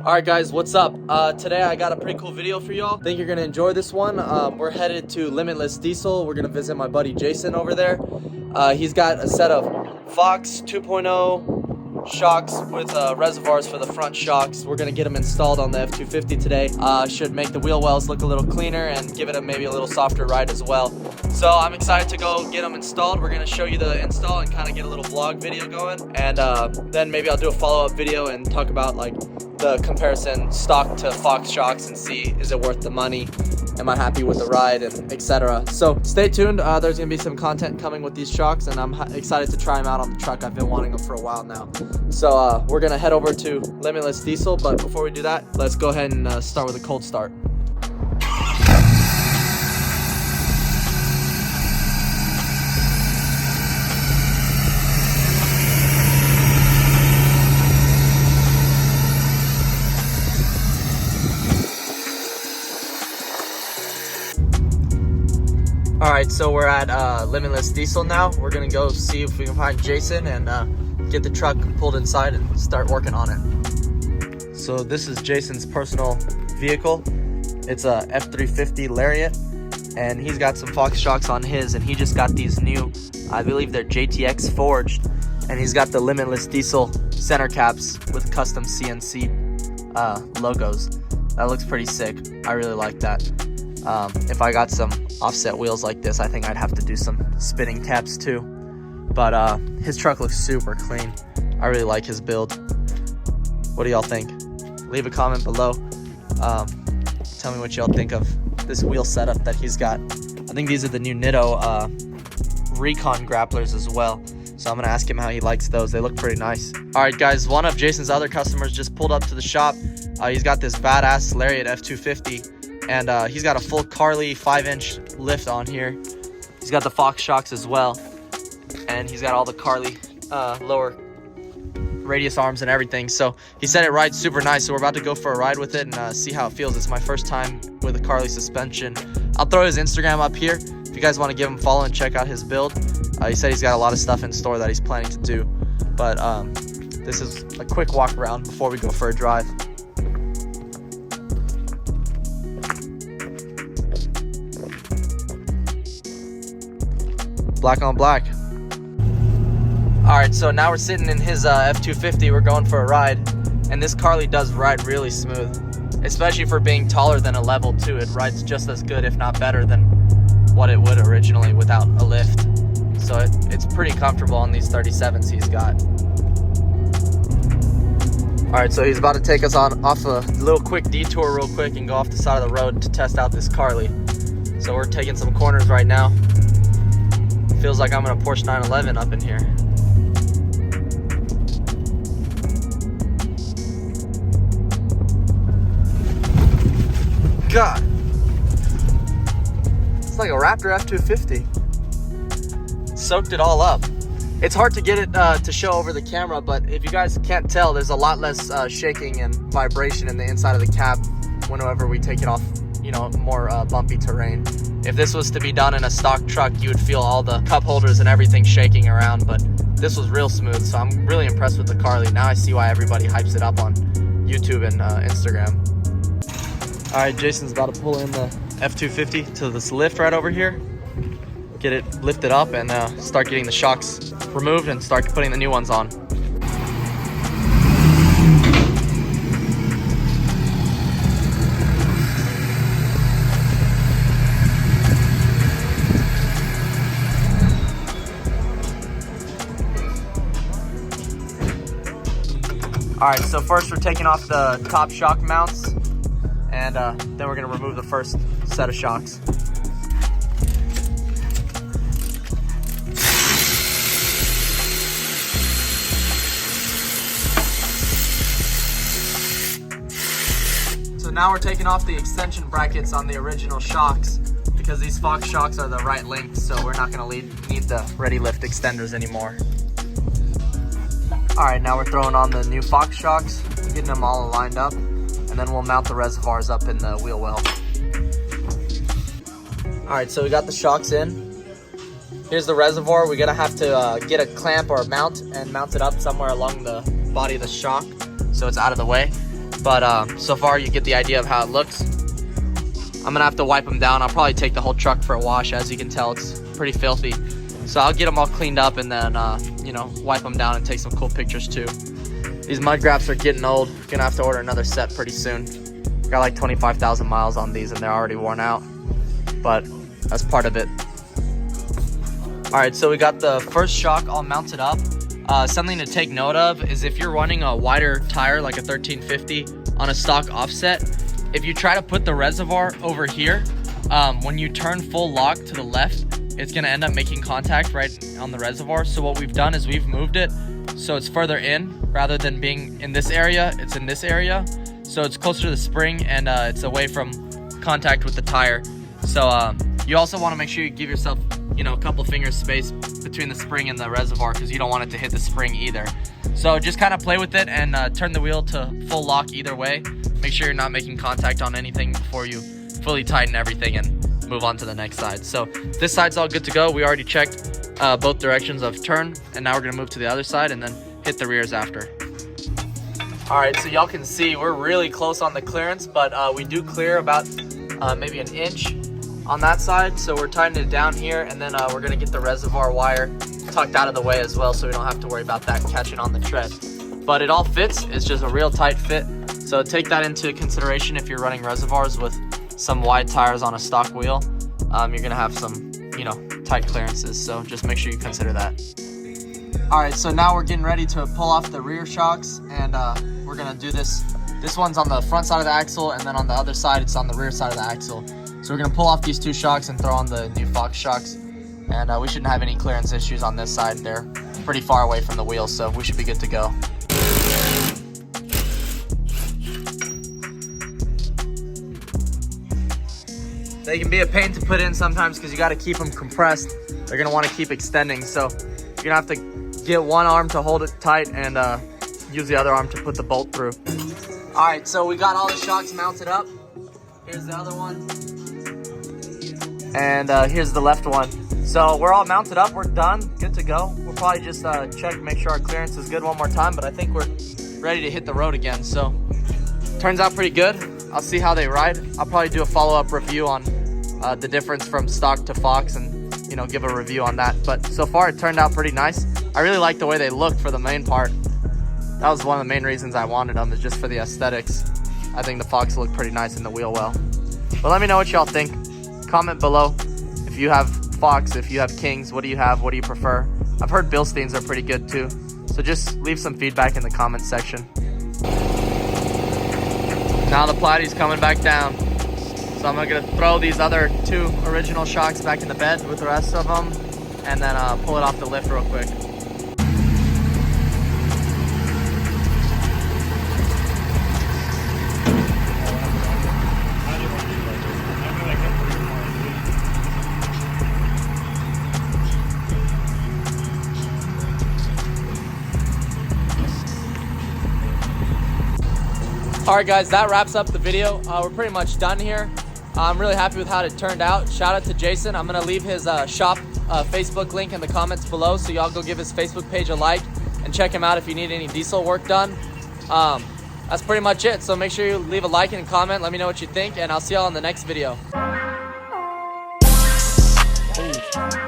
Alright guys, what's up? Today I got a pretty cool video for y'all. Think you're gonna enjoy this one. We're headed to Limitless Diesel. We're gonna visit my buddy Jason over there. He's got a set of Fox 2.0 shocks with reservoirs for the front shocks. We're gonna get them installed on the F250 today. Should make the wheel wells look a little cleaner and give it maybe a little softer ride as well. So I'm excited to go get them installed. We're gonna show you the install and kind of get a little vlog video going. And then maybe I'll do a follow-up video and talk about like the comparison stock to Fox shocks and see, is it worth the money? Am I happy with the ride, and etc. So stay tuned. There's gonna be some content coming with these shocks, and I'm excited to try them out on the truck. I've been wanting them for a while now. So we're gonna head over to Limitless Diesel, but before we do that, let's go ahead and start with a cold start. Alright, so we're at Limitless Diesel now. We're gonna go see if we can find Jason and get the truck pulled inside and start working on it. So this is Jason's personal vehicle. It's a F250 Lariat, and he's got some Fox shocks on his, and he just got these new, I believe they're JTX forged, and he's got the Limitless Diesel center caps with custom CNC logos. That looks pretty sick. I really like that. If I got some offset wheels like this, I think I'd have to do some spinning caps too. But his truck looks super clean. I really like his build. What do y'all think? Leave a comment below. Tell me what y'all think of this wheel setup that he's got. I think these are the new Nitto Recon grapplers as well. So I'm gonna ask him how he likes those. They look pretty nice. All right guys, one of Jason's other customers just pulled up to the shop. He's got this badass Lariat F250. And he's got a full Carly 5-inch lift on here. He's got the Fox shocks as well. And he's got all the Carly lower radius arms and everything. So he said it rides super nice. So we're about to go for a ride with it and see how it feels. It's my first time with a Carly suspension. I'll throw his Instagram up here if you guys want to give him a follow and check out his build. He said he's got a lot of stuff in store that he's planning to do. But this is a quick walk around before we go for a drive. Black on black. All right, so now we're sitting in his F250. We're going for a ride, and this Carly does ride really smooth, especially for being taller than a level 2. It rides just as good, if not better, than what it would originally without a lift. So it's pretty comfortable on these 37s he's got. All right, so he's about to take us off a little quick detour real quick and go off the side of the road to test out this Carly. So we're taking some corners right now. Feels like I'm in a Porsche 911 up in here. God, it's like a Raptor F250. Soaked it all up. It's hard to get it to show over the camera, but if you guys can't tell, there's a lot less shaking and vibration in the inside of the cab whenever we take it off, you know, more bumpy terrain. If this was to be done in a stock truck, you would feel all the cup holders and everything shaking around, but this was real smooth, so I'm really impressed with the Carly. Now I see why everybody hypes it up on YouTube and Instagram. All right, Jason's about to pull in the F250 to this lift right over here, get it lifted up, and start getting the shocks removed and start putting the new ones on. All right, so first we're taking off the top shock mounts, and then we're gonna remove the first set of shocks. So now we're taking off the extension brackets on the original shocks because these Fox shocks are the right length, so we're not gonna need the Ready Lift extenders anymore. All right, now we're throwing on the new Fox shocks, getting them all lined up, and then we'll mount the reservoirs up in the wheel well. All right, so we got the shocks in. Here's the reservoir. We're gonna have to get a clamp or a mount and mount it up somewhere along the body of the shock so it's out of the way. But so far you get the idea of how it looks. I'm gonna have to wipe them down. I'll probably take the whole truck for a wash. As you can tell, it's pretty filthy. So I'll get them all cleaned up and then, you know, wipe them down and take some cool pictures too. These mud graphs are getting old. Gonna have to order another set pretty soon. Got like 25,000 miles on these and they're already worn out, but that's part of it. All right, so we got the first shock all mounted up. Something to take note of is if you're running a wider tire like a 1350 on a stock offset, if you try to put the reservoir over here, when you turn full lock to the left, it's gonna end up making contact right on the reservoir. So what we've done is we've moved it so it's further in rather than being in this area, it's in this area. So it's closer to the spring and it's away from contact with the tire. So you also wanna make sure you give yourself, you know, a couple fingers space between the spring and the reservoir because you don't want it to hit the spring either. So just kind of play with it and turn the wheel to full lock either way. Make sure you're not making contact on anything before you fully tighten everything and move on to the next side. So this side's all good to go. We already checked both directions of turn, and now we're gonna move to the other side and then hit the rears after. All right, so y'all can see we're really close on the clearance, but we do clear about maybe an inch on that side. So we're tightening it down here, and then we're gonna get the reservoir wire tucked out of the way as well, so we don't have to worry about that catching on the tread. But it all fits, it's just a real tight fit. So take that into consideration if you're running reservoirs with some wide tires on a stock wheel. You're gonna have some, you know, tight clearances, so just make sure you consider that. All right, so now we're getting ready to pull off the rear shocks, and we're gonna do this. This one's on the front side of the axle, and then on the other side, it's on the rear side of the axle. So we're gonna pull off these two shocks and throw on the new Fox shocks, and we shouldn't have any clearance issues on this side. They're pretty far away from the wheels, so we should be good to go. They can be a pain to put in sometimes because you got to keep them compressed. They're going to want to keep extending, so you're going to have to get one arm to hold it tight and use the other arm to put the bolt through. All right, so we got all the shocks mounted up. Here's the other one. And here's the left one. So we're all mounted up, we're done, good to go. We'll probably just check, make sure our clearance is good one more time, but I think we're ready to hit the road again. So turns out pretty good. I'll see how they ride. I'll probably do a follow-up review on the difference from stock to Fox and, you know, give a review on that. But so far it turned out pretty nice. I really like the way they look for the main part. That was one of the main reasons I wanted them, is just for the aesthetics. I think the Fox looked pretty nice in the wheel well. But let me know what y'all think. Comment below if you have Fox, if you have Kings, what do you have, what do you prefer? I've heard Bilsteins are pretty good too. So just leave some feedback in the comment section. Now the Platy's coming back down. So I'm gonna throw these other two original shocks back in the bed with the rest of them, and then pull it off the lift real quick. All right, guys, that wraps up the video. We're pretty much done here. I'm really happy with how it turned out. Shout out to Jason. I'm gonna leave his shop Facebook link in the comments below, so y'all go give his Facebook page a like and check him out if you need any diesel work done. That's pretty much it. So make sure you leave a like and a comment. Let me know what you think, and I'll see y'all in the next video. Ooh.